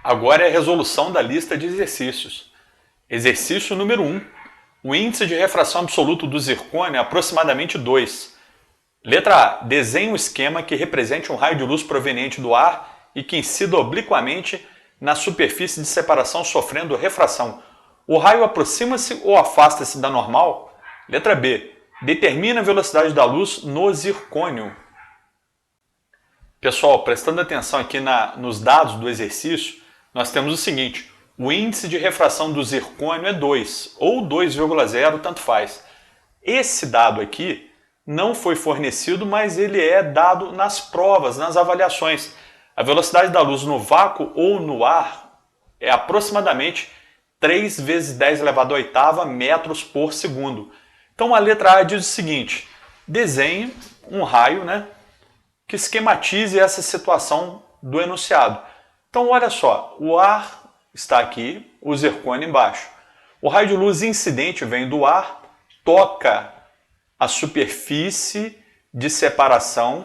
Agora é a resolução da lista de exercícios. Exercício número 1. O índice de refração absoluto do zircônio é aproximadamente 2. Letra A. Desenhe um esquema que represente um raio de luz proveniente do ar e que incida obliquamente na superfície de separação sofrendo refração. O raio aproxima-se ou afasta-se da normal? Letra B. Determine a velocidade da luz no zircônio. Pessoal, prestando atenção aqui nos dados do exercício, nós temos o seguinte: o índice de refração do zircônio é 2, ou 2,0, tanto faz. Esse dado aqui não foi fornecido, mas ele é dado nas provas, nas avaliações. A velocidade da luz no vácuo ou no ar é aproximadamente 3 vezes 10 elevado à oitava metros por segundo. Então a letra A diz o seguinte: desenhe um raio, que esquematize essa situação do enunciado. Então olha só, o ar está aqui, o zircônio embaixo. O raio de luz incidente vem do ar, toca a superfície de separação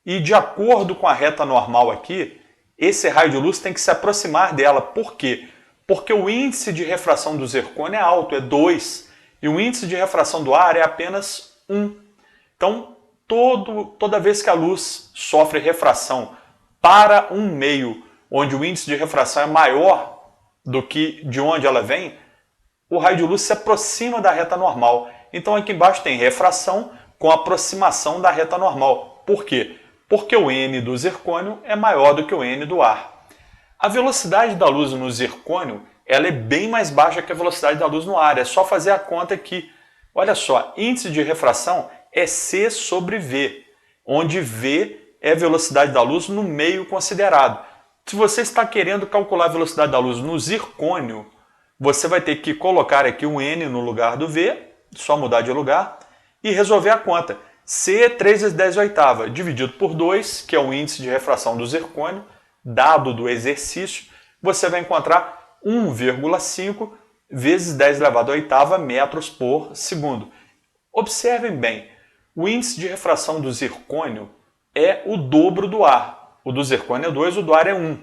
e, de acordo com a reta normal aqui, esse raio de luz tem que se aproximar dela. Por quê? Porque o índice de refração do zircônio é alto, é 2, e o índice de refração do ar é apenas 1. Então, toda vez que a luz sofre refração para um meio onde o índice de refração é maior do que de onde ela vem, o raio de luz se aproxima da reta normal. Então aqui embaixo tem refração com aproximação da reta normal. Por quê? Porque o N do zircônio é maior do que o N do ar. A velocidade da luz no zircônio ela é bem mais baixa que a velocidade da luz no ar. É só fazer a conta aqui. Olha só, índice de refração é C sobre V, onde V é a velocidade da luz no meio considerado. Se você está querendo calcular a velocidade da luz no zircônio, você vai ter que colocar aqui um N no lugar do V, só mudar de lugar, e resolver a conta. C é 3 vezes 10 oitava, dividido por 2, que é o índice de refração do zircônio, dado do exercício, você vai encontrar 1,5 vezes 10 elevado à oitava metros por segundo. Observem bem, o índice de refração do zircônio é o dobro do ar. O do zircônio é 2, o do ar é 1.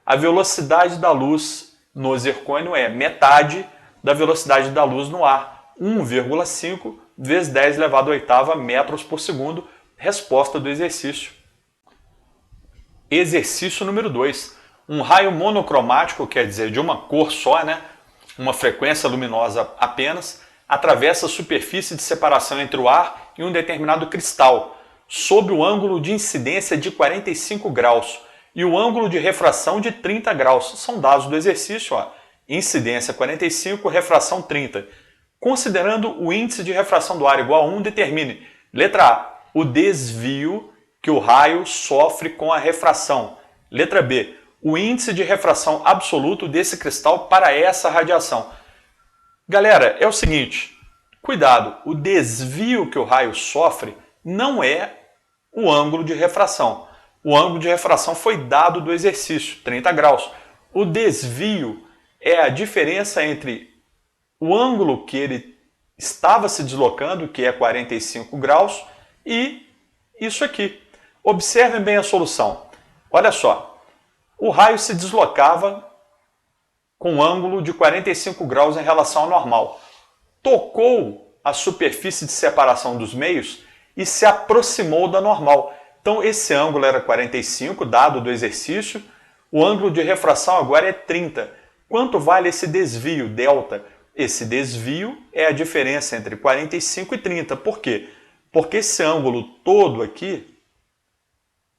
A velocidade da luz no zircônio é metade da velocidade da luz no ar. 1,5 vezes 10 elevado à oitava metros por segundo. Resposta do exercício. Exercício número 2. Um raio monocromático, quer dizer, de uma cor só, uma frequência luminosa apenas, atravessa a superfície de separação entre o ar e um determinado cristal, sob o ângulo de incidência de 45 graus e o ângulo de refração de 30 graus. São dados do exercício, incidência 45, refração 30. Considerando o índice de refração do ar igual a 1, determine, letra A, o desvio que o raio sofre com a refração. Letra B, o índice de refração absoluto desse cristal para essa radiação. Galera, é o seguinte, cuidado, o desvio que o raio sofre não é o ângulo de refração. O ângulo de refração foi dado do exercício, 30 graus. O desvio é a diferença entre o ângulo que ele estava se deslocando, que é 45 graus, e isso aqui. Observem bem a solução. Olha só, o raio se deslocava com ângulo de 45 graus em relação ao normal. Tocou a superfície de separação dos meios e se aproximou da normal. Então esse ângulo era 45, dado do exercício, o ângulo de refração agora é 30. Quanto vale esse desvio, delta? Esse desvio é a diferença entre 45 e 30. Por quê? Porque esse ângulo todo aqui,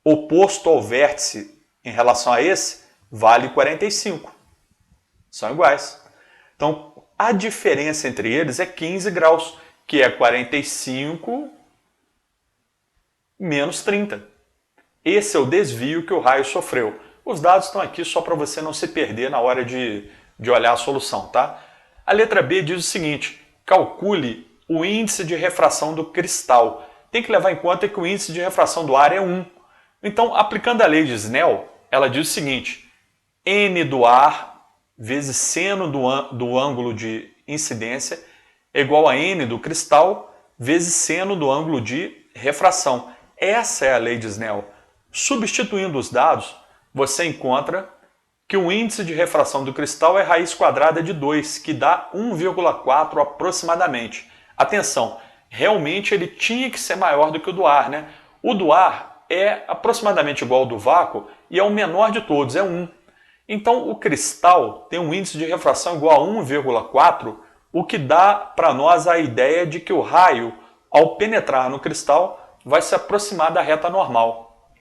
oposto ao vértice em relação a esse, vale 45. São iguais. Então, a diferença entre eles é 15 graus, que é 45 menos 30. Esse é o desvio que o raio sofreu. Os dados estão aqui só para você não se perder na hora de olhar a solução, tá? A letra B diz o seguinte, calcule o índice de refração do cristal. Tem que levar em conta que o índice de refração do ar é 1. Então, aplicando a lei de Snell, ela diz o seguinte, N do ar vezes seno do ângulo de incidência é igual a N do cristal vezes seno do ângulo de refração. Essa é a lei de Snell. Substituindo os dados, você encontra que o índice de refração do cristal é raiz quadrada de 2, que dá 1,4 aproximadamente. Atenção, realmente ele tinha que ser maior do que o do ar, né? O do ar é aproximadamente igual ao do vácuo e é o menor de todos, é 1. Então o cristal tem um índice de refração igual a 1,4, o que dá para nós a ideia de que o raio, ao penetrar no cristal, vai se aproximar da reta normal.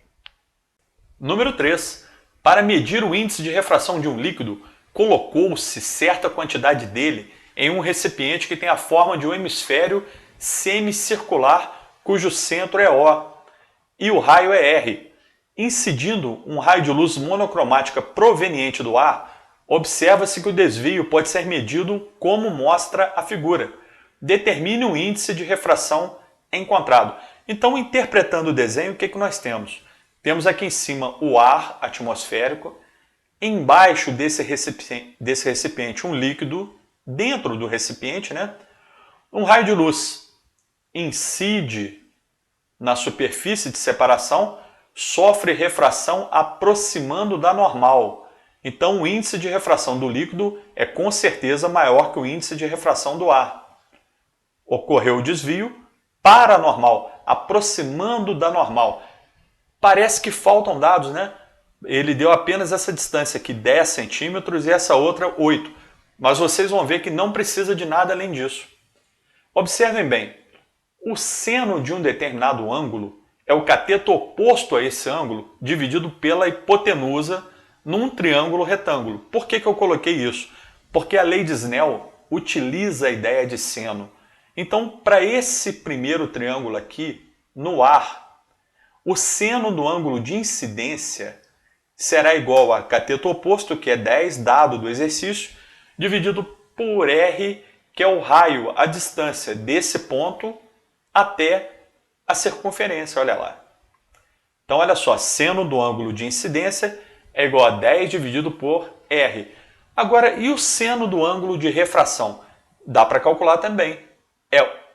Número 3. Para medir o índice de refração de um líquido, colocou-se certa quantidade dele em um recipiente que tem a forma de um hemisfério semicircular, cujo centro é O, e o raio é R. Incidindo um raio de luz monocromática proveniente do ar, observa-se que o desvio pode ser medido como mostra a figura. Determine o índice de refração encontrado. Então, interpretando o desenho, o que nós temos? Temos aqui em cima o ar atmosférico, embaixo desse recipiente um líquido, dentro do recipiente, né? Um raio de luz incide na superfície de separação, sofre refração aproximando da normal. Então o índice de refração do líquido é com certeza maior que o índice de refração do ar. Ocorreu o desvio para a normal, aproximando da normal. Parece que faltam dados, né? Ele deu apenas essa distância aqui, 10 centímetros, e essa outra 8. Mas vocês vão ver que não precisa de nada além disso. Observem bem, o seno de um determinado ângulo é o cateto oposto a esse ângulo, dividido pela hipotenusa num triângulo retângulo. Por que eu coloquei isso? Porque a lei de Snell utiliza a ideia de seno. Então, para esse primeiro triângulo aqui, no ar, o seno do ângulo de incidência será igual a cateto oposto, que é 10, dado do exercício, dividido por R, que é o raio, a distância desse ponto até a circunferência, olha lá. Então, olha só, seno do ângulo de incidência é igual a 10 dividido por R. Agora, e o seno do ângulo de refração? Dá para calcular também.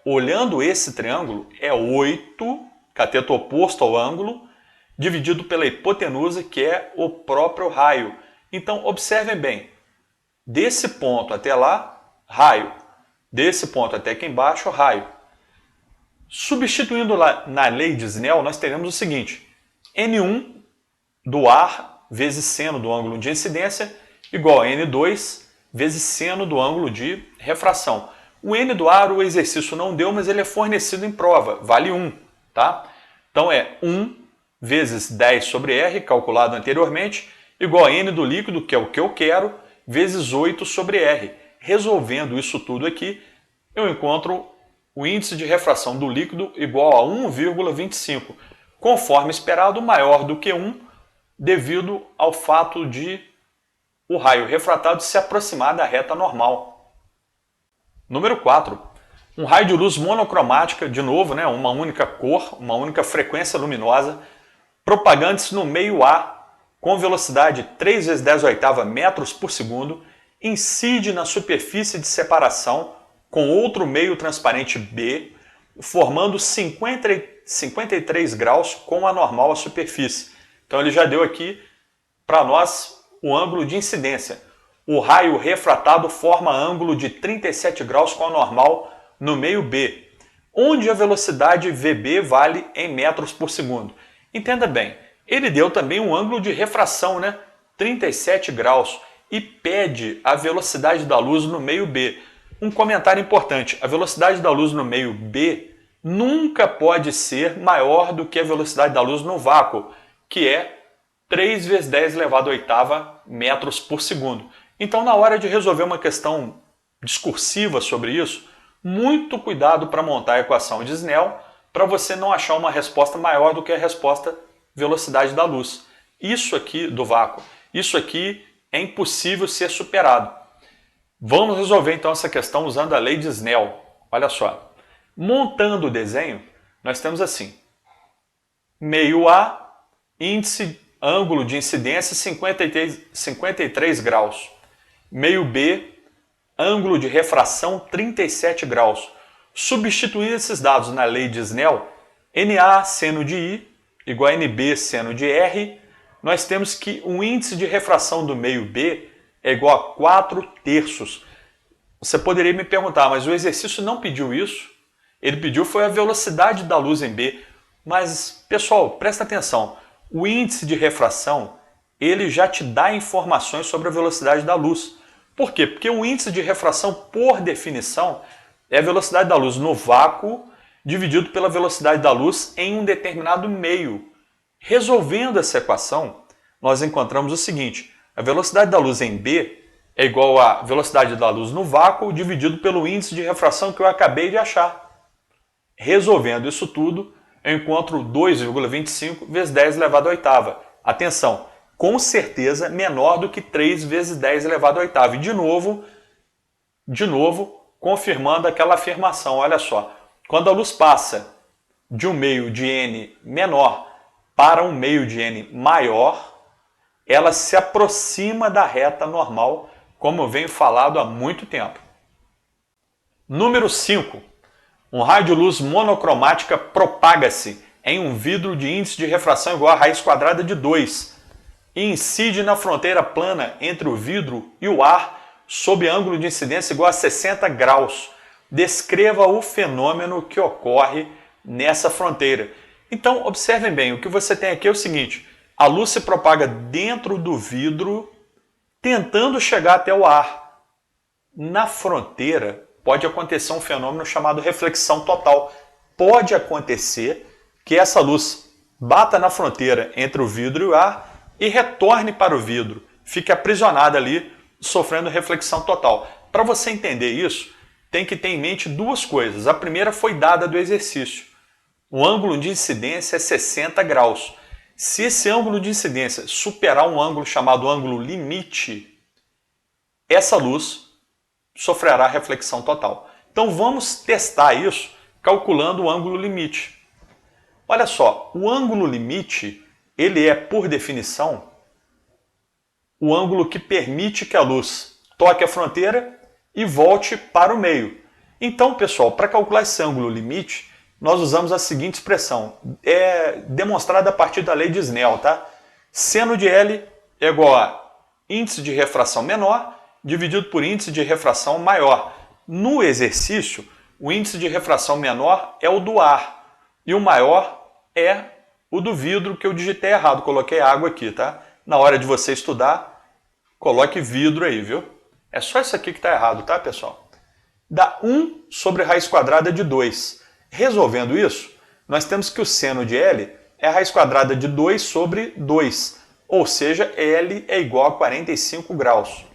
Olhando esse triângulo, é 8, cateto oposto ao ângulo, dividido pela hipotenusa, que é o próprio raio. Então, observem bem, desse ponto até lá, raio. Desse ponto até aqui embaixo, raio. Substituindo lá na lei de Snell, nós teremos o seguinte: N1 do ar vezes seno do ângulo de incidência igual a N2 vezes seno do ângulo de refração. O N do ar o exercício não deu, mas ele é fornecido em prova, vale 1. Tá? Então é 1 vezes 10 sobre R, calculado anteriormente, igual a N do líquido, que é o que eu quero, vezes 8 sobre R. Resolvendo isso tudo aqui, eu encontro o índice de refração do líquido igual a 1,25, conforme esperado, maior do que 1, devido ao fato de o raio refratado se aproximar da reta normal. Número 4. Um raio de luz monocromática, de novo, né, uma única cor, uma única frequência luminosa, propagando-se no meio A, com velocidade 3 vezes 10 oitava metros por segundo, incide na superfície de separação com outro meio transparente B, formando 53 graus com a normal à superfície. Então ele já deu aqui para nós o ângulo de incidência. O raio refratado forma ângulo de 37 graus com a normal no meio B, onde a velocidade VB vale em metros por segundo. Entenda bem, ele deu também um ângulo de refração, né? 37 graus, e pede a velocidade da luz no meio B. Um comentário importante: a velocidade da luz no meio B nunca pode ser maior do que a velocidade da luz no vácuo, que é 3 vezes 10 elevado à oitava metros por segundo. Então, na hora de resolver uma questão discursiva sobre isso, muito cuidado para montar a equação de Snell, para você não achar uma resposta maior do que a resposta velocidade da luz. Isso aqui do vácuo, isso aqui é impossível ser superado. Vamos resolver então essa questão usando a lei de Snell. Olha só, montando o desenho, nós temos assim: meio A, índice, ângulo de incidência 53 graus. Meio B, ângulo de refração 37 graus. Substituindo esses dados na lei de Snell, NA seno de I igual a NB seno de R, nós temos que o índice de refração do meio B é igual a 4/3. Você poderia me perguntar, mas o exercício não pediu isso? Ele pediu foi a velocidade da luz em B. Mas, pessoal, presta atenção. O índice de refração, ele já te dá informações sobre a velocidade da luz. Por quê? Porque o índice de refração, por definição, é a velocidade da luz no vácuo dividido pela velocidade da luz em um determinado meio. Resolvendo essa equação, nós encontramos o seguinte: a velocidade da luz em B é igual à velocidade da luz no vácuo dividido pelo índice de refração que eu acabei de achar. Resolvendo isso tudo, eu encontro 2,25 vezes 10 elevado à oitava. Atenção, com certeza menor do que 3 vezes 10 elevado à oitava. E de novo, confirmando aquela afirmação, olha só. Quando a luz passa de um meio de n menor para um meio de n maior, ela se aproxima da reta normal, como eu venho falado há muito tempo. Número 5. Um raio de luz monocromática propaga-se em um vidro de índice de refração igual a raiz quadrada de 2 e incide na fronteira plana entre o vidro e o ar sob ângulo de incidência igual a 60 graus. Descreva o fenômeno que ocorre nessa fronteira. Então, observem bem, o que você tem aqui é o seguinte: a luz se propaga dentro do vidro, tentando chegar até o ar. Na fronteira, pode acontecer um fenômeno chamado reflexão total. Pode acontecer que essa luz bata na fronteira entre o vidro e o ar e retorne para o vidro, fique aprisionada ali, sofrendo reflexão total. Para você entender isso, tem que ter em mente duas coisas. A primeira foi dada do exercício. O ângulo de incidência é 60 graus. Se esse ângulo de incidência superar um ângulo chamado ângulo limite, essa luz sofrerá reflexão total. Então vamos testar isso calculando o ângulo limite. Olha só, o ângulo limite, ele é, por definição, o ângulo que permite que a luz toque a fronteira e volte para o meio. Então, pessoal, para calcular esse ângulo limite, nós usamos a seguinte expressão, demonstrada a partir da lei de Snell, tá? Seno de L é igual a índice de refração menor dividido por índice de refração maior. No exercício, o índice de refração menor é o do ar e o maior é o do vidro, que eu digitei errado, coloquei água aqui, tá? Na hora de você estudar, coloque vidro aí, viu? É só isso aqui que está errado, tá, pessoal? Dá 1 sobre raiz quadrada de 2. Resolvendo isso, nós temos que o seno de L é a raiz quadrada de 2 sobre 2, ou seja, L é igual a 45 graus.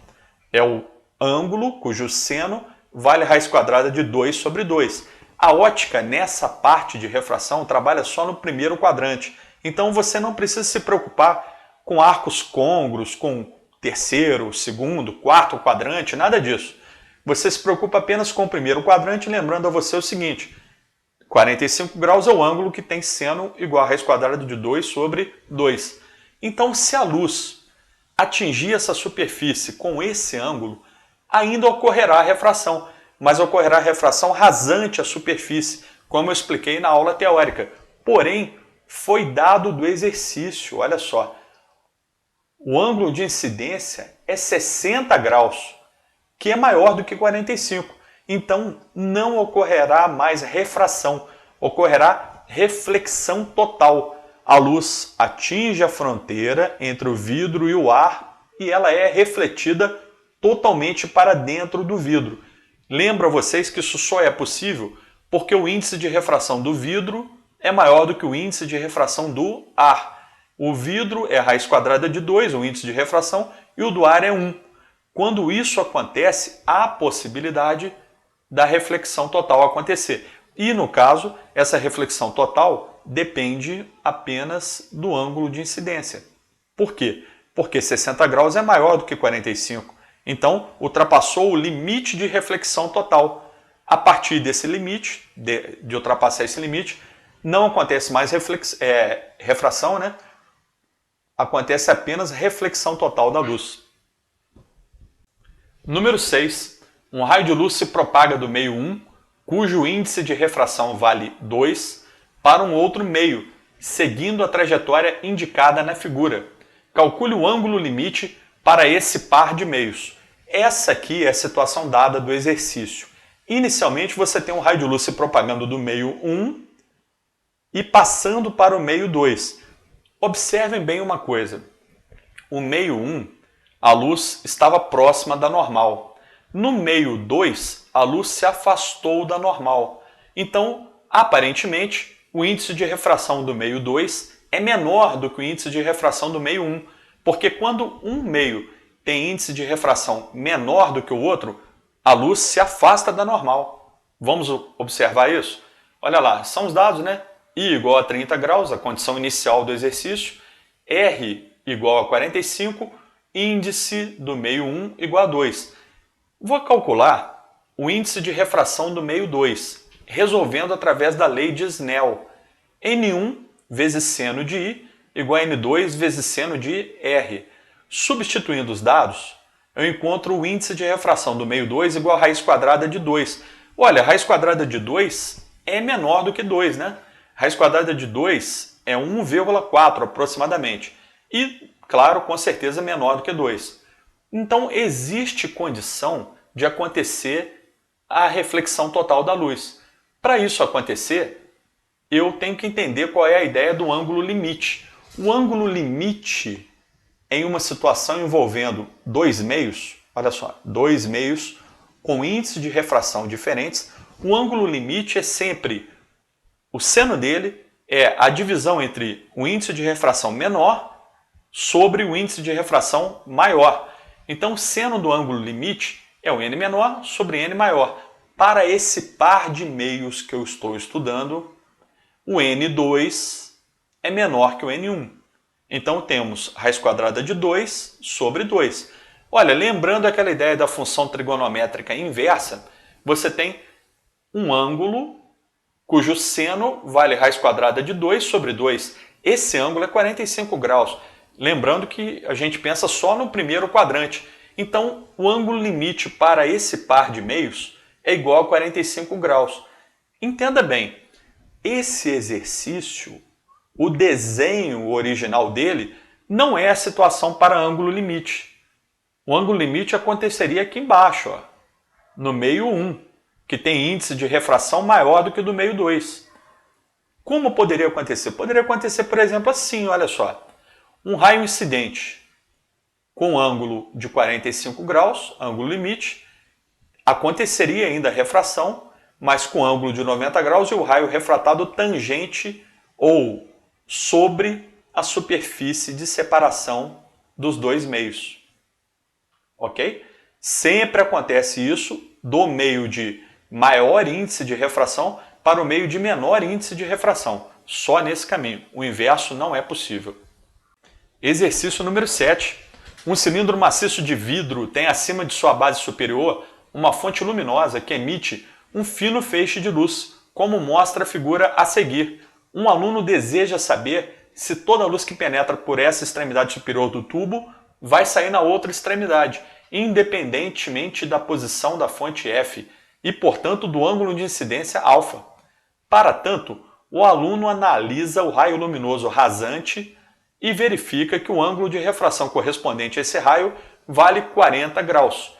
É o ângulo cujo seno vale a raiz quadrada de 2 sobre 2. A ótica, nessa parte de refração, trabalha só no primeiro quadrante. Então você não precisa se preocupar com arcos côngruos, com terceiro, segundo, quarto quadrante, nada disso. Você se preocupa apenas com o primeiro quadrante, lembrando a você o seguinte: 45 graus é o ângulo que tem seno igual a raiz quadrada de 2 sobre 2. Então, se a luz atingir essa superfície com esse ângulo, ainda ocorrerá a refração, mas ocorrerá a refração rasante à superfície, como eu expliquei na aula teórica. Porém, foi dado do exercício, olha só, o ângulo de incidência é 60 graus, que é maior do que 45. Então, não ocorrerá mais refração, ocorrerá reflexão total. A luz atinge a fronteira entre o vidro e o ar e ela é refletida totalmente para dentro do vidro. Lembro a vocês que isso só é possível porque o índice de refração do vidro é maior do que o índice de refração do ar. O vidro é a raiz quadrada de 2, o índice de refração, e o do ar é 1. Quando isso acontece, há a possibilidade da reflexão total acontecer. E, no caso, essa reflexão total depende apenas do ângulo de incidência. Por quê? Porque 60 graus é maior do que 45. Então, ultrapassou o limite de reflexão total. A partir desse limite, de ultrapassar esse limite, não acontece mais refração, né? Acontece apenas reflexão total da luz. Número 6. Um raio de luz se propaga do meio 1, cujo índice de refração vale 2, para um outro meio, seguindo a trajetória indicada na figura. calcule o ângulo limite para esse par de meios. Essa aqui é a situação dada do exercício. Inicialmente você tem um raio de luz se propagando do meio 1 e passando para o meio 2. Observem bem uma coisa. O meio 1, a luz estava próxima da normal. No meio 2, a luz se afastou da normal. Então, aparentemente, o índice de refração do meio 2 é menor do que o índice de refração do meio 1, porque quando um meio tem índice de refração menor do que o outro, a luz se afasta da normal. Vamos observar isso? Olha lá, são os dados, né? I igual a 30 graus, a condição inicial do exercício, R igual a 45, índice do meio 1 igual a 2. Vou calcular o índice de refração do meio 2, resolvendo através da lei de Snell. N1 vezes seno de I igual a N2 vezes seno de R. Substituindo os dados, eu encontro o índice de refração do meio 2 igual a raiz quadrada de 2. Olha, a raiz quadrada de 2 é menor do que 2, né? Raiz quadrada de 2 é 1,4 aproximadamente. E, claro, com certeza menor do que 2. Então, existe condição de acontecer a reflexão total da luz. Para isso acontecer, eu tenho que entender qual é a ideia do ângulo limite. O ângulo limite, em uma situação envolvendo dois meios, olha só, dois meios com índices de refração diferentes, o ângulo limite é sempre, o seno dele é a divisão entre o índice de refração menor sobre o índice de refração maior. Então, o seno do ângulo limite é o n menor sobre n maior. Para esse par de meios que eu estou estudando, o n2 é menor que o n1. Então, temos raiz quadrada de 2 sobre 2. Olha, lembrando aquela ideia da função trigonométrica inversa, você tem um ângulo cujo seno vale raiz quadrada de 2 sobre 2. Esse ângulo é 45 graus. Lembrando que a gente pensa só no primeiro quadrante. Então, o ângulo limite para esse par de meios é igual a 45 graus. Entenda bem, esse exercício, o desenho original dele, não é a situação para ângulo limite. O ângulo limite aconteceria aqui embaixo, ó, no meio 1. Que tem índice de refração maior do que o do meio 2. Como poderia acontecer? Poderia acontecer, por exemplo, assim, olha só. Um raio incidente com ângulo de 45 graus, ângulo limite, aconteceria ainda a refração, mas com ângulo de 90 graus e o raio refratado tangente ou sobre a superfície de separação dos dois meios. Ok? Sempre acontece isso do meio de maior índice de refração para o meio de menor índice de refração. Só nesse caminho. O inverso não é possível. Exercício número 7. Um cilindro maciço de vidro tem acima de sua base superior uma fonte luminosa que emite um fino feixe de luz, como mostra a figura a seguir. Um aluno deseja saber se toda a luz que penetra por essa extremidade superior do tubo vai sair na outra extremidade, independentemente da posição da fonte F, e, portanto, do ângulo de incidência alfa. Para tanto, o aluno analisa o raio luminoso rasante e verifica que o ângulo de refração correspondente a esse raio vale 40 graus.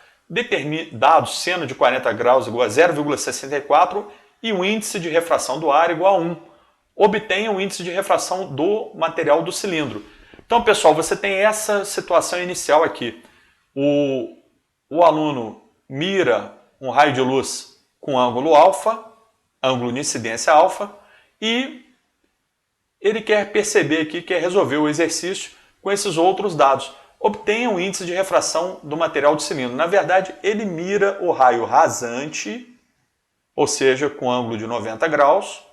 Dado seno de 40 graus igual a 0,64 e o índice de refração do ar igual a 1. Obtenha o índice de refração do material do cilindro. Então, pessoal, você tem essa situação inicial aqui. O aluno mira um raio de luz com ângulo alfa, ângulo de incidência alfa, e ele quer perceber aqui, quer resolver o exercício com esses outros dados. Obtenha o índice de refração do material do cilindro. Na verdade, ele mira o raio rasante, ou seja, com ângulo de 90 graus,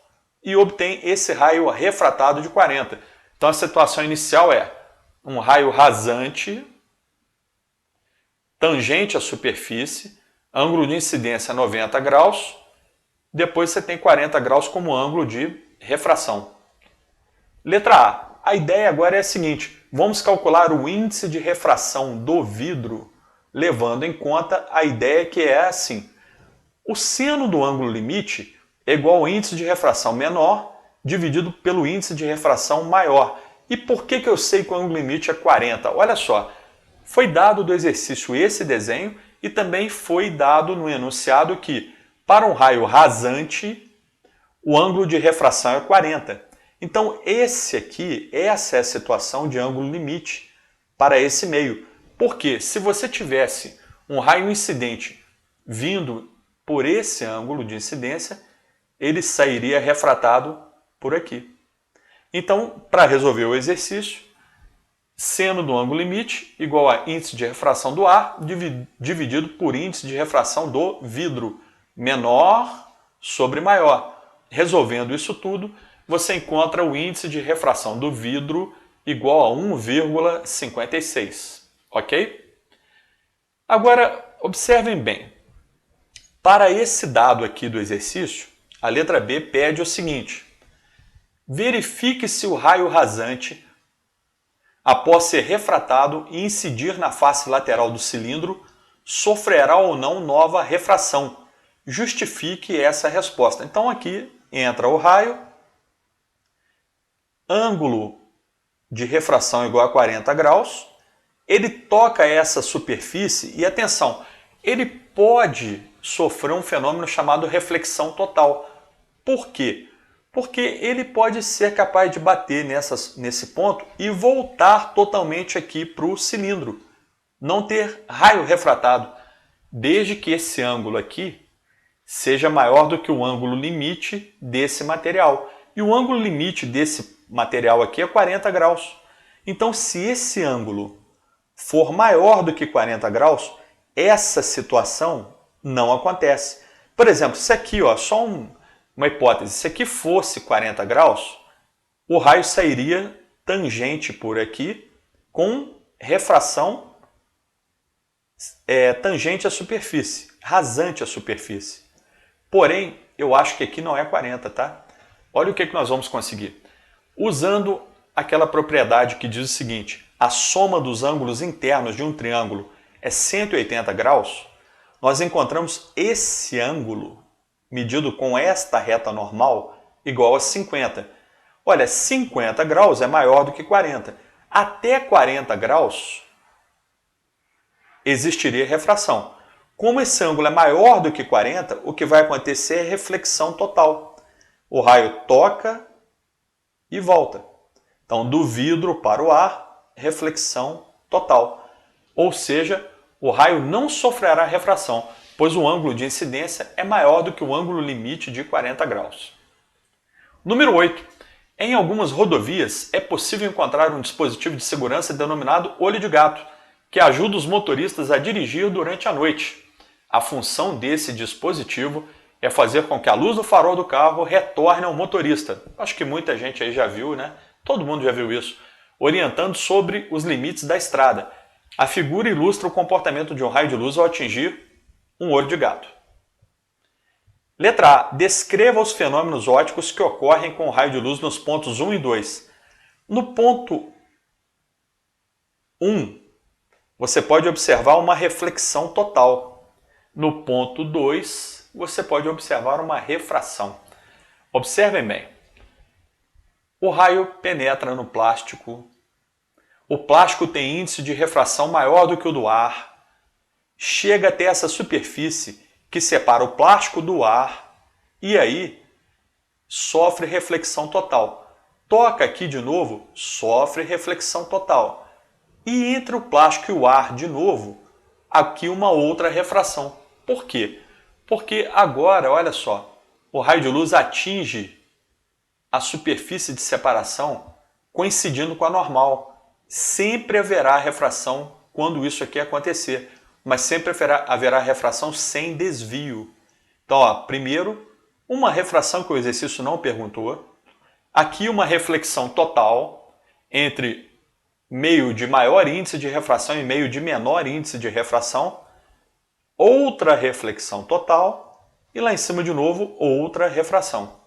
e obtém esse raio refratado de 40. Então a situação inicial é um raio rasante, tangente à superfície, ângulo de incidência 90 graus, depois você tem 40 graus como ângulo de refração. Letra A. A ideia agora é a seguinte, vamos calcular o índice de refração do vidro, levando em conta a ideia que é assim. O seno do ângulo limite é igual ao índice de refração menor dividido pelo índice de refração maior. E por que eu sei que o ângulo limite é 40? Olha só, foi dado do exercício esse desenho e também foi dado no enunciado que, para um raio rasante, o ângulo de refração é 40. Então, essa é a situação de ângulo limite para esse meio. Porque se você tivesse um raio incidente vindo por esse ângulo de incidência, ele sairia refratado por aqui. Então, para resolver o exercício, seno do ângulo limite igual a índice de refração do ar dividido por índice de refração do vidro, menor sobre maior. Resolvendo isso tudo, você encontra o índice de refração do vidro igual a 1,56, ok? Agora, observem bem. Para esse dado aqui do exercício, a letra B pede o seguinte: verifique se o raio rasante, após ser refratado e incidir na face lateral do cilindro, sofrerá ou não nova refração. Justifique essa resposta. Então aqui entra o raio, ângulo de refração igual a 40 graus, ele toca essa superfície e, atenção, ele pode sofrer um fenômeno chamado reflexão total. Por quê? Porque ele pode ser capaz de bater nesse ponto e voltar totalmente aqui para o cilindro, não ter raio refratado, desde que esse ângulo aqui seja maior do que o ângulo limite desse material. E o ângulo limite desse material aqui é 40 graus. Então, se esse ângulo for maior do que 40 graus, essa situação não acontece. Por exemplo, se aqui, ó, só uma hipótese, se aqui fosse 40 graus, o raio sairia tangente por aqui com refração tangente à superfície, rasante à superfície. Porém, eu acho que aqui não é 40, tá? Olha o que nós vamos conseguir. Usando aquela propriedade que diz o seguinte: a soma dos ângulos internos de um triângulo é 180 graus, nós encontramos esse ângulo medido com esta reta normal igual a 50. Olha, 50 graus é maior do que 40. Até 40 graus existiria refração. Como esse ângulo é maior do que 40, o que vai acontecer é reflexão total. O raio toca e volta. Então, do vidro para o ar, reflexão total. Ou seja, o raio não sofrerá refração, pois o ângulo de incidência é maior do que o ângulo limite de 40 graus. Número 8. Em algumas rodovias é possível encontrar um dispositivo de segurança denominado olho de gato, que ajuda os motoristas a dirigir durante a noite. A função desse dispositivo é fazer com que a luz do farol do carro retorne ao motorista. Acho que muita gente aí já viu, né? Todo mundo já viu isso. Orientando sobre os limites da estrada. A figura ilustra o comportamento de um raio de luz ao atingir um olho de gato. Letra A. Descreva os fenômenos ópticos que ocorrem com o raio de luz nos pontos 1 e 2. No ponto 1, você pode observar uma reflexão total. No ponto 2, você pode observar uma refração. Observem bem. O raio penetra no plástico. O plástico tem índice de refração maior do que o do ar. Chega até essa superfície que separa o plástico do ar e aí sofre reflexão total. Toca aqui de novo, sofre reflexão total. E entre o plástico e o ar de novo, aqui uma outra refração. Por quê? Porque agora, olha só, o raio de luz atinge a superfície de separação coincidindo com a normal. Sempre haverá refração quando isso aqui acontecer, mas sempre haverá refração sem desvio. Então, ó, primeiro, uma refração que o exercício não perguntou. Aqui uma reflexão total entre meio de maior índice de refração e meio de menor índice de refração. Outra reflexão total e lá em cima de novo outra refração.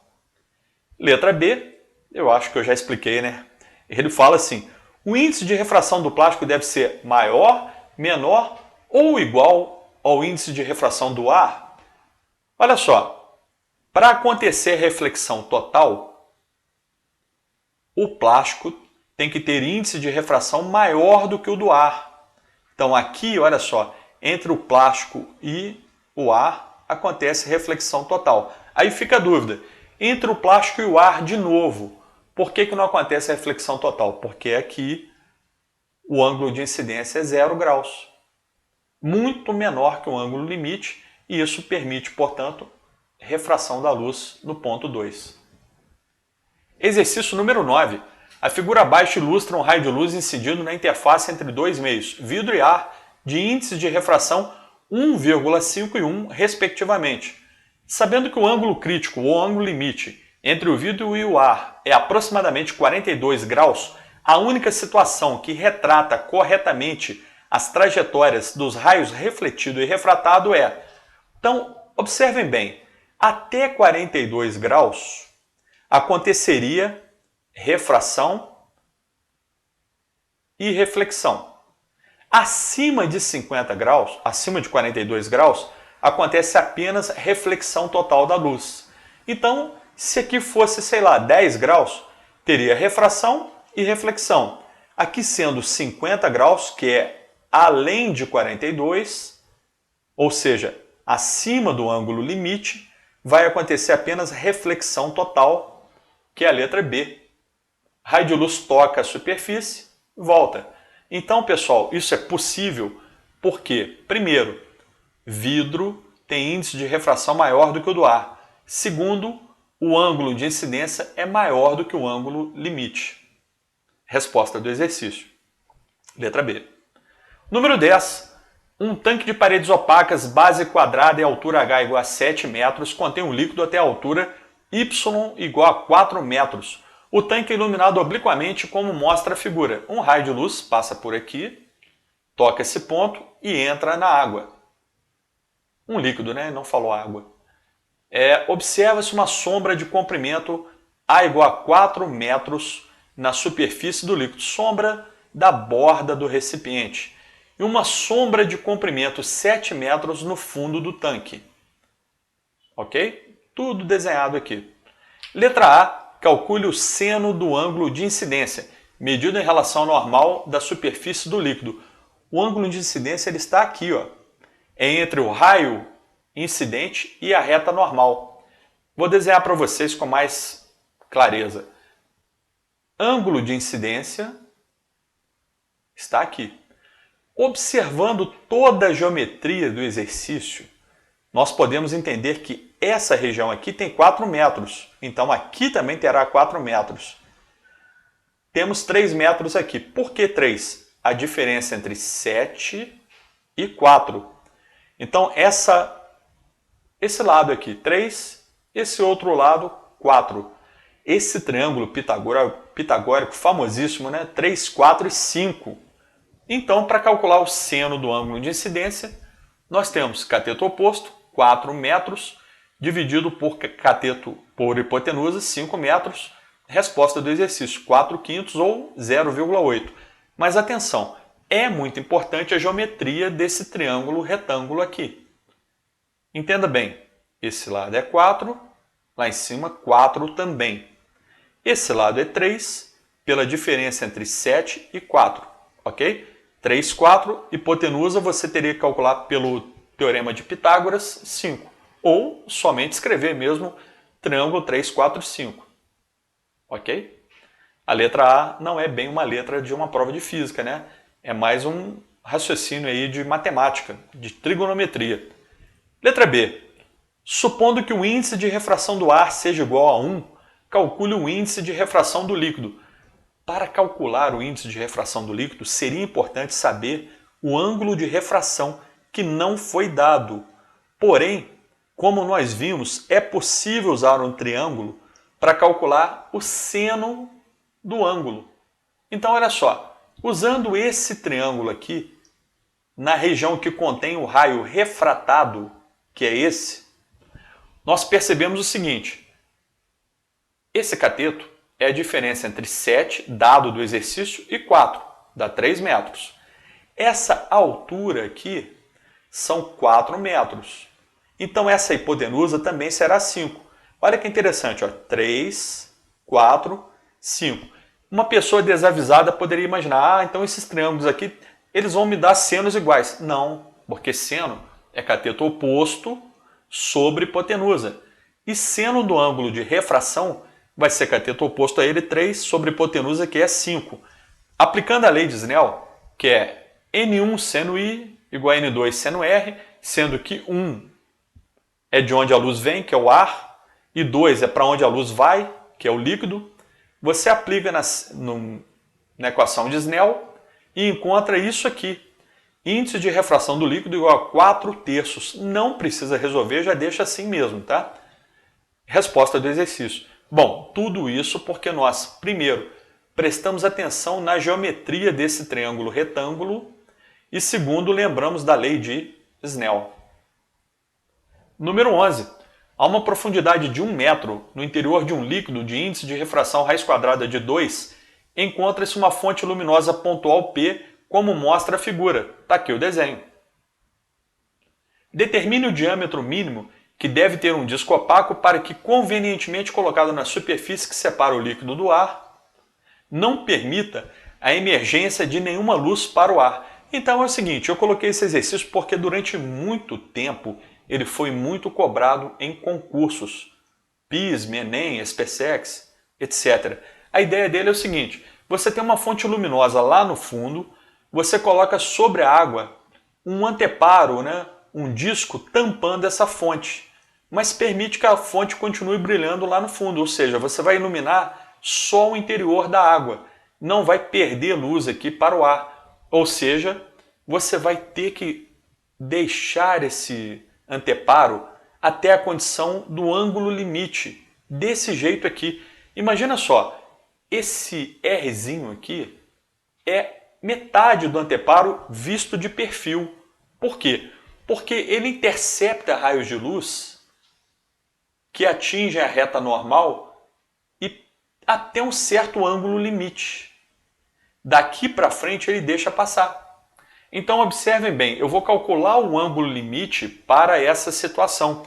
Letra B, eu acho que eu já expliquei, né? Ele fala assim: o índice de refração do plástico deve ser maior, menor ou igual ao índice de refração do ar. Olha só, para acontecer reflexão total, o plástico tem que ter índice de refração maior do que o do ar. Então aqui, olha só, entre o plástico e o ar acontece reflexão total. Aí fica a dúvida, entre o plástico e o ar de novo, por que não acontece a reflexão total? Porque aqui o ângulo de incidência é 0 graus, muito menor que o ângulo limite, e isso permite, portanto, refração da luz no ponto 2. Exercício número 9. A figura abaixo ilustra um raio de luz incidindo na interface entre dois meios, vidro e ar, de índices de refração 1,5 e 1, respectivamente. Sabendo que o ângulo crítico ou ângulo limite entre o vidro e o ar é aproximadamente 42 graus, a única situação que retrata corretamente as trajetórias dos raios refletido e refratado é... Então, observem bem, até 42 graus aconteceria refração e reflexão. Acima de 50 graus, acima de 42 graus, acontece apenas reflexão total da luz. Então, se aqui fosse, sei lá, 10 graus, teria refração e reflexão. Aqui sendo 50 graus, que é além de 42, ou seja, acima do ângulo limite, vai acontecer apenas reflexão total, que é a letra B. Raio de luz toca a superfície, volta. Então, pessoal, isso é possível porque, primeiro, vidro tem índice de refração maior do que o do ar. Segundo, o ângulo de incidência é maior do que o ângulo limite. Resposta do exercício. Letra B. Número 10. Um tanque de paredes opacas, base quadrada e altura H igual a 7 metros, contém um líquido até a altura Y igual a 4 metros. O tanque é iluminado obliquamente, como mostra a figura. Um raio de luz passa por aqui, toca esse ponto e entra na água. Um líquido, né? Não falou água. Observa-se uma sombra de comprimento A igual a 4 metros na superfície do líquido, sombra da borda do recipiente, e uma sombra de comprimento 7 metros no fundo do tanque. Ok? Tudo desenhado aqui. Letra A. Calcule o seno do ângulo de incidência, medido em relação ao normal da superfície do líquido. O ângulo de incidência ele está aqui, ó. É entre o raio incidente e a reta normal. Vou desenhar para vocês com mais clareza. Ângulo de incidência está aqui. Observando toda a geometria do exercício, nós podemos entender que essa região aqui tem 4 metros. Então aqui também terá 4 metros. Temos 3 metros aqui. Por que 3? A diferença entre 7 e 4. Então esse lado aqui, 3. Esse outro lado, 4. Esse triângulo pitagórico famosíssimo, né? 3, 4 e 5. Então, para calcular o seno do ângulo de incidência, nós temos cateto oposto, 4 metros, dividido por cateto por hipotenusa, 5 metros. Resposta do exercício, 4/5 ou 0,8. Mas atenção, é muito importante a geometria desse triângulo retângulo aqui. Entenda bem, esse lado é 4, lá em cima 4 também. Esse lado é 3, pela diferença entre 7 e 4, ok? 3, 4, hipotenusa você teria que calcular pelo teorema de Pitágoras, 5. Ou somente escrever mesmo triângulo 3, 4, 5. Ok? A letra A não é bem uma letra de uma prova de física, né? É mais um raciocínio aí de matemática, de trigonometria. Letra B. Supondo que o índice de refração do ar seja igual a 1, calcule o índice de refração do líquido. Para calcular o índice de refração do líquido, seria importante saber o ângulo de refração, que não foi dado. Porém, como nós vimos, é possível usar um triângulo para calcular o seno do ângulo. Então, olha só, usando esse triângulo aqui, na região que contém o raio refratado, que é esse, nós percebemos o seguinte: esse cateto é a diferença entre 7, dado do exercício, e 4, dá 3 metros. Essa altura aqui são 4 metros. Então essa hipotenusa também será 5. Olha que interessante, ó, 3, 4, 5. Uma pessoa desavisada poderia imaginar, então esses triângulos aqui, eles vão me dar senos iguais. Não, porque seno é cateto oposto sobre hipotenusa. E seno do ângulo de refração vai ser cateto oposto a ele 3 sobre hipotenusa, que é 5. Aplicando a lei de Snell, que é N1 seno I igual a N2 seno R, sendo que 1 é de onde a luz vem, que é o ar, e 2 é para onde a luz vai, que é o líquido, você aplica na equação de Snell e encontra isso aqui. Índice de refração do líquido igual a 4/3. Não precisa resolver, já deixa assim mesmo, tá? Resposta do exercício. Bom, tudo isso porque nós, primeiro, prestamos atenção na geometria desse triângulo retângulo e, segundo, lembramos da lei de Snell. Número 11. A uma profundidade de 1 metro no interior de um líquido de índice de refração raiz quadrada de 2, encontra-se uma fonte luminosa pontual P, como mostra a figura. Está aqui o desenho. Determine o diâmetro mínimo que deve ter um disco opaco para que, convenientemente colocado na superfície que separa o líquido do ar, não permita a emergência de nenhuma luz para o ar. Então é o seguinte, eu coloquei esse exercício porque durante muito tempo ele foi muito cobrado em concursos, PISM, Enem, SpaceX, etc. A ideia dele é o seguinte, você tem uma fonte luminosa lá no fundo, você coloca sobre a água um anteparo, né, um disco tampando essa fonte, mas permite que a fonte continue brilhando lá no fundo, ou seja, você vai iluminar só o interior da água, não vai perder luz aqui para o ar, ou seja, você vai ter que deixar esse anteparo até a condição do ângulo limite, desse jeito aqui. Imagina só, esse Rzinho aqui é metade do anteparo visto de perfil. Por quê? Porque ele intercepta raios de luz que atingem a reta normal e até um certo ângulo limite. Daqui para frente ele deixa passar. Então observem bem, eu vou calcular o ângulo limite para essa situação.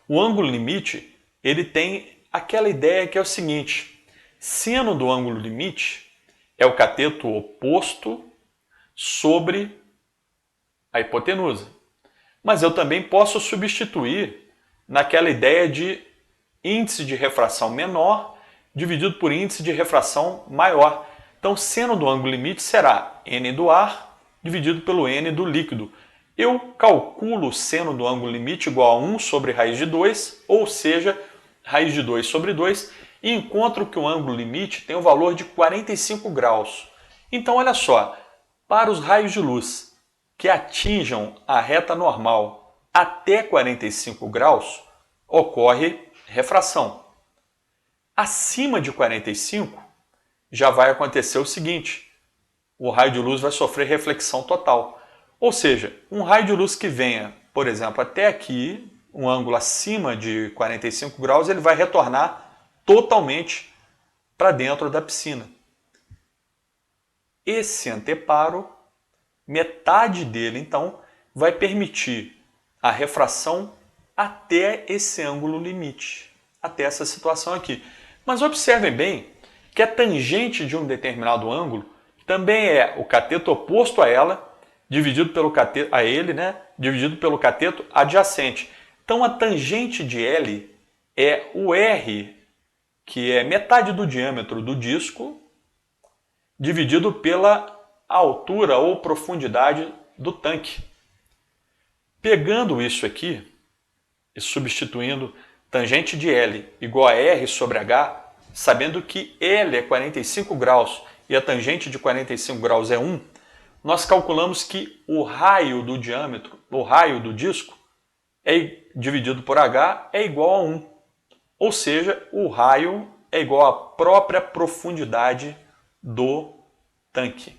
O ângulo limite, ele tem aquela ideia que é o seguinte, seno do ângulo limite é o cateto oposto sobre a hipotenusa. Mas eu também posso substituir naquela ideia de índice de refração menor dividido por índice de refração maior. Então, seno do ângulo limite será n do ar dividido pelo n do líquido. Eu calculo o seno do ângulo limite igual a 1 sobre raiz de 2, ou seja, raiz de 2 sobre 2, e encontro que o ângulo limite tem o valor de 45 graus. Então, olha só, para os raios de luz que atinjam a reta normal até 45 graus, ocorre refração. Acima de 45, já vai acontecer o seguinte, o raio de luz vai sofrer reflexão total. Ou seja, um raio de luz que venha, por exemplo, até aqui, um ângulo acima de 45 graus, ele vai retornar totalmente para dentro da piscina. Esse anteparo, metade dele, então, vai permitir a refração até esse ângulo limite, até essa situação aqui. Mas observem bem que a tangente de um determinado ângulo também é o cateto oposto a ela, dividido pelo cateto, a ele, né, dividido pelo cateto adjacente. Então a tangente de L é o R, que é metade do diâmetro do disco, dividido pela altura ou profundidade do tanque. Pegando isso aqui e substituindo tangente de L igual a R sobre H, sabendo que L é 45 graus e a tangente de 45 graus é 1, nós calculamos que o raio do diâmetro, o raio do disco, dividido por H é igual a 1. Ou seja, o raio é igual à própria profundidade do tanque.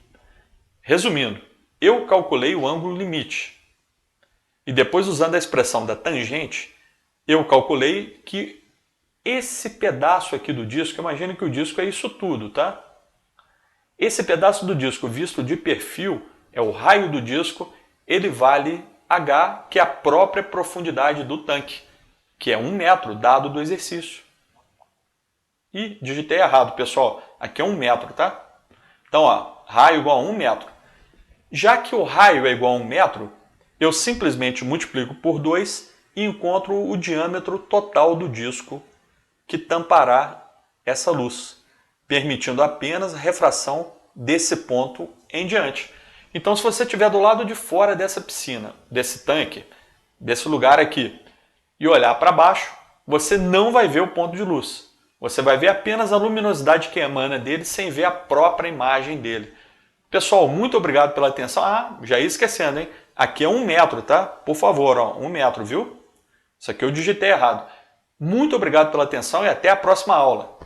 Resumindo, eu calculei o ângulo limite. E depois, usando a expressão da tangente, eu calculei que esse pedaço aqui do disco, imagine que o disco é isso tudo, tá? Esse pedaço do disco visto de perfil, é o raio do disco, ele vale H, que é a própria profundidade do tanque, que é 1 metro, dado do exercício. Ih, digitei errado, pessoal. Aqui é 1 metro, tá? Então, ó, raio igual a 1 metro. Já que o raio é igual a 1 metro, eu simplesmente multiplico por 2 e encontro o diâmetro total do disco que tampará essa luz, permitindo apenas a refração desse ponto em diante. Então, se você estiver do lado de fora dessa piscina, desse tanque, desse lugar aqui, e olhar para baixo, você não vai ver o ponto de luz. Você vai ver apenas a luminosidade que emana dele sem ver a própria imagem dele. Pessoal, muito obrigado pela atenção. Ah, já ia esquecendo, hein? Aqui é 1 metro, tá? Por favor, ó, 1 metro, viu? Isso aqui eu digitei errado. Muito obrigado pela atenção e até a próxima aula.